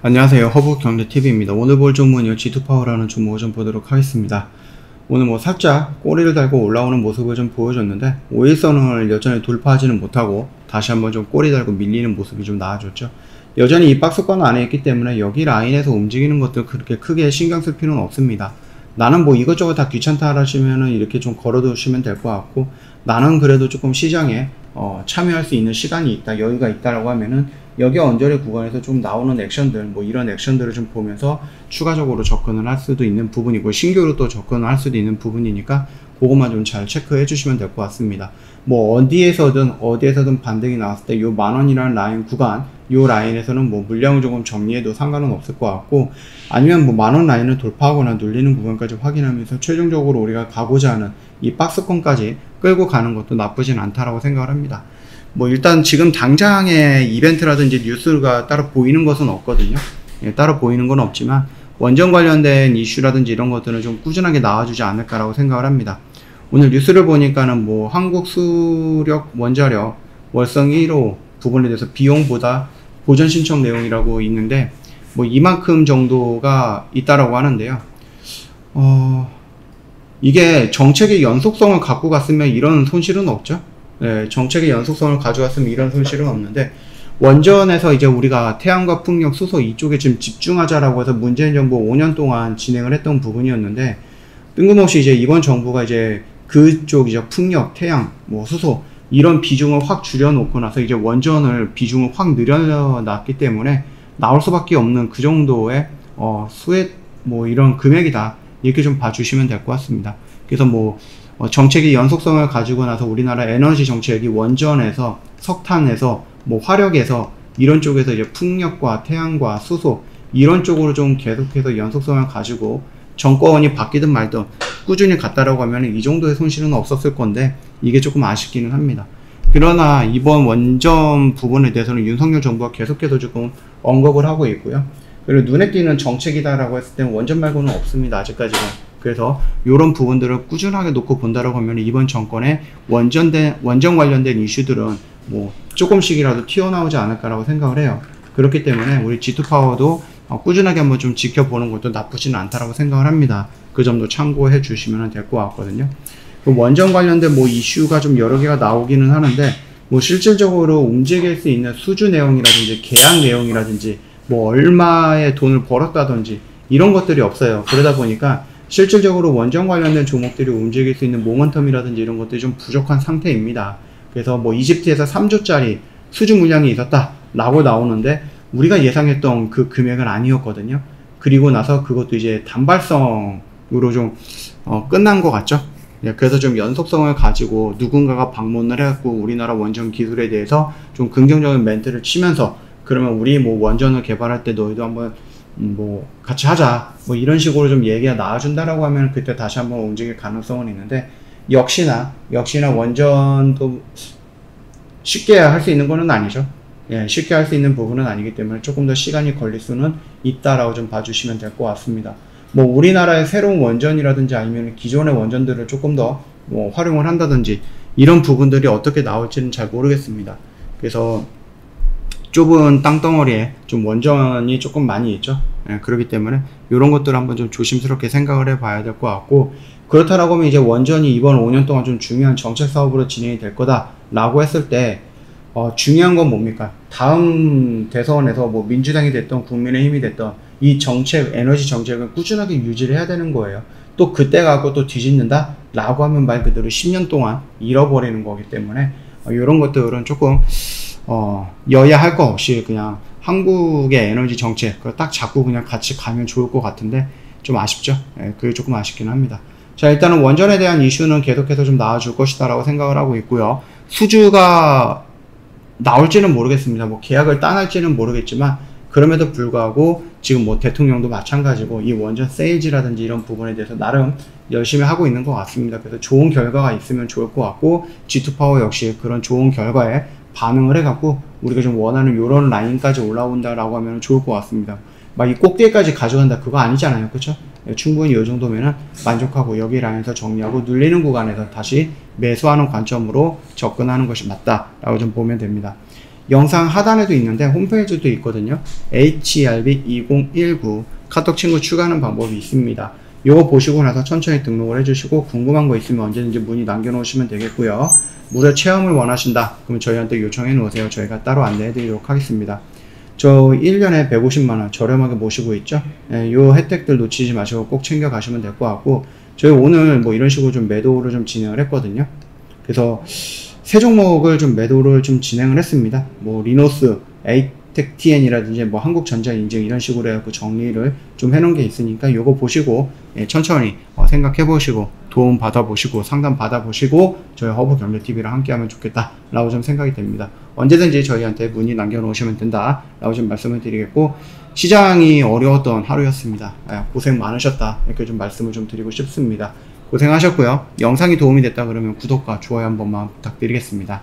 안녕하세요. 허브경제TV입니다. 오늘 볼 종목은 G2파워라는 종목을 좀 보도록 하겠습니다. 오늘 살짝 꼬리를 달고 올라오는 모습을 좀 보여줬는데 5일선을 여전히 돌파하지는 못하고 다시 한번 좀 꼬리 달고 밀리는 모습이 좀 나와줬죠. 여전히 이 박스권 안에 있기 때문에 여기 라인에서 움직이는 것들 그렇게 크게 신경 쓸 필요는 없습니다. 나는 이것저것 다 귀찮다 하시면은 이렇게 좀 걸어두시면 될 것 같고, 나는 그래도 조금 시장에 참여할 수 있는 시간이 있다, 여유가 있다라고 하면은 여기 언저리 구간에서 좀 나오는 액션들, 이런 액션들을 좀 보면서 추가적으로 접근을 할 수도 있는 부분이고, 신규로 또 접근을 할 수도 있는 부분이니까 그것만 좀 잘 체크해 주시면 될 것 같습니다. 어디에서든 반등이 나왔을 때 요 만원이라는 라인 구간, 요 라인에서는 물량을 조금 정리해도 상관은 없을 것 같고, 아니면 만원 라인을 돌파하거나 눌리는 구간까지 확인하면서 최종적으로 우리가 가고자 하는 이 박스권까지 끌고 가는 것도 나쁘진 않다라고 생각을 합니다. 일단 지금 당장의 이벤트라든지 뉴스가 따로 보이는 것은 없거든요. 따로 보이는 건 없지만 원전 관련된 이슈라든지 이런 것들은 좀 꾸준하게 나와주지 않을까라고 생각을 합니다. 오늘 뉴스를 보니까는 한국수력 원자력 월성 1호 부분에 대해서 비용보다 보전 신청 내용이라고 있는데 이만큼 정도가 있다라고 하는데요. 이게 정책의 연속성을 갖고 갔으면 이런 손실은 없죠. 네, 정책의 연속성을 가져갔으면 이런 손실은 없는데, 원전에서 이제 우리가 태양과 풍력, 수소 이쪽에 지금 집중하자라고 해서 문재인 정부 5년 동안 진행을 했던 부분이었는데, 뜬금없이 이제 이번 정부가 이제 그쪽 이제 풍력, 태양, 수소 이런 비중을 확 줄여놓고 나서 이제 원전을 비중을 확 늘려놨기 때문에 나올 수밖에 없는 그 정도의 수혜 이런 금액이다, 이렇게 좀 봐주시면 될 것 같습니다. 그래서 정책의 연속성을 가지고 나서 우리나라 에너지 정책이 원전에서, 석탄에서, 화력에서 이런 쪽에서 이제 풍력과 태양과 수소 이런 쪽으로 좀 계속해서 연속성을 가지고 정권이 바뀌든 말든 꾸준히 갔다라고 하면 이 정도의 손실은 없었을 건데, 이게 조금 아쉽기는 합니다. 그러나 이번 원전 부분에 대해서는 윤석열 정부가 계속해서 조금 언급을 하고 있고요. 그리고 눈에 띄는 정책이다라고 했을 때는 원전 말고는 없습니다, 아직까지는. 그래서 이런 부분들을 꾸준하게 놓고 본다라고 하면 이번 정권의 원전 관련된 이슈들은 조금씩이라도 튀어나오지 않을까라고 생각을 해요. 그렇기 때문에 우리 G2파워도 꾸준하게 한번 좀 지켜보는 것도 나쁘지는 않다라고 생각을 합니다. 그 점도 참고해 주시면 될 것 같거든요. 원전 관련된 이슈가 좀 여러 개가 나오기는 하는데, 실질적으로 움직일 수 있는 수주 내용이라든지 계약 내용이라든지 얼마의 돈을 벌었다든지 이런 것들이 없어요. 그러다 보니까 실질적으로 원전 관련된 종목들이 움직일 수 있는 모멘텀이라든지 이런 것들이 좀 부족한 상태입니다. 그래서 이집트에서 3조짜리 수주 물량이 있었다 라고 나오는데, 우리가 예상했던 그 금액은 아니었거든요. 그리고 나서 그것도 이제 단발성으로 좀 끝난 것 같죠. 그래서 좀 연속성을 가지고 누군가가 방문을 해갖고 우리나라 원전 기술에 대해서 좀 긍정적인 멘트를 치면서, 그러면 우리 원전을 개발할 때 너희도 한번 같이 하자, 이런 식으로 좀 얘기가 나와준다라고 하면 그때 다시 한번 움직일 가능성은 있는데, 역시나 원전도 쉽게 할 수 있는 거는 아니죠. 쉽게 할 수 있는 부분은 아니기 때문에 조금 더 시간이 걸릴 수는 있다라고 좀 봐주시면 될 것 같습니다. 우리나라의 새로운 원전이라든지 아니면 기존의 원전들을 조금 더 활용을 한다든지 이런 부분들이 어떻게 나올지는 잘 모르겠습니다. 그래서 좁은 땅덩어리에 좀 원전이 조금 많이 있죠. 그렇기 때문에 이런 것들을 한번 좀 조심스럽게 생각을 해 봐야 될 것 같고, 그렇다라고 하면 이제 원전이 이번 5년 동안 좀 중요한 정책 사업으로 진행이 될 거다 라고 했을 때 중요한 건 뭡니까? 다음 대선에서 민주당이 됐던 국민의힘이 됐던 이 정책, 에너지 정책을 꾸준하게 유지를 해야 되는 거예요. 또 그때 가고 또 뒤집는다 라고 하면 말 그대로 10년 동안 잃어버리는 거기 때문에 이런 것들은 조금 여야 할 거 없이 그냥 한국의 에너지 정책 그걸 딱 잡고 그냥 같이 가면 좋을 것 같은데 좀 아쉽죠. 그게 조금 아쉽긴 합니다. 자, 일단은 원전에 대한 이슈는 계속해서 좀 나와줄 것이다 라고 생각을 하고 있고요. 수주가 나올지는 모르겠습니다. 계약을 따날지는 모르겠지만, 그럼에도 불구하고 지금 대통령도 마찬가지고 이 원전 세일즈라든지 이런 부분에 대해서 나름 열심히 하고 있는 것 같습니다. 그래서 좋은 결과가 있으면 좋을 것 같고, G2파워 역시 그런 좋은 결과에 반응을 해갖고 우리가 좀 원하는 이런 라인까지 올라온다라고 하면 좋을 것 같습니다. 이 꼭대기까지 가져간다 그거 아니잖아요, 그쵸? 충분히 이 정도면은 만족하고 여기 라인에서 정리하고 눌리는 구간에서 다시 매수하는 관점으로 접근하는 것이 맞다라고 좀 보면 됩니다. 영상 하단에도 있는데 홈페이지도 있거든요. HERB2019 카톡 친구 추가하는 방법이 있습니다. 이거 보시고 나서 천천히 등록을 해주시고 궁금한 거 있으면 언제든지 문의 남겨놓으시면 되겠고요. 무료 체험을 원하신다 그러면 저희한테 요청해 놓으세요. 저희가 따로 안내해 드리도록 하겠습니다. 저 1년에 150만원 저렴하게 모시고 있죠. 이 혜택들 놓치지 마시고 꼭 챙겨 가시면 될 것 같고, 저희 오늘 뭐 이런 식으로 좀 매도를 좀 진행을 했거든요. 그래서 세 종목을 좀 매도를 좀 진행을 했습니다. 뭐 리노스, 에이텍TN이라든지 뭐 한국전자인증 이런 식으로 해갖고 정리를 좀 해놓은 게 있으니까 요거 보시고 천천히 생각해 보시고 도움 받아보시고 상담 받아보시고 저희 허브경제TV랑 함께 하면 좋겠다 라고 좀 생각이 됩니다. 언제든지 저희한테 문의 남겨놓으시면 된다 라고 좀 말씀을 드리겠고, 시장이 어려웠던 하루였습니다. 고생 많으셨다 이렇게 좀 말씀을 좀 드리고 싶습니다. 고생하셨고요. 영상이 도움이 됐다 그러면 구독과 좋아요 한 번만 부탁드리겠습니다.